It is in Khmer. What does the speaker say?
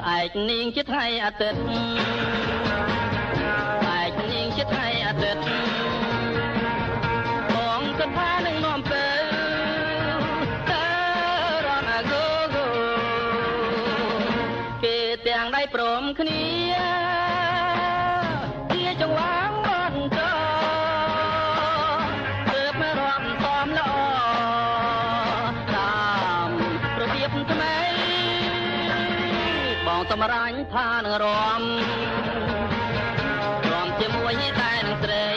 ស្អែកនាងជាថ្ងៃអាទិត្យស្អែកនាងជាថ្ងៃអាទិត្យបងគិតថានឹងនាំទៅតែរត់អាគូគេទាំងដៃព្រមគ្នាជាចង្វាងបាត់ចោទើបមករំតំល្អតាមរបៀបថ្មីបងសម្រាញ់ថានឹងរំជាមួយតែនឹងត្រេ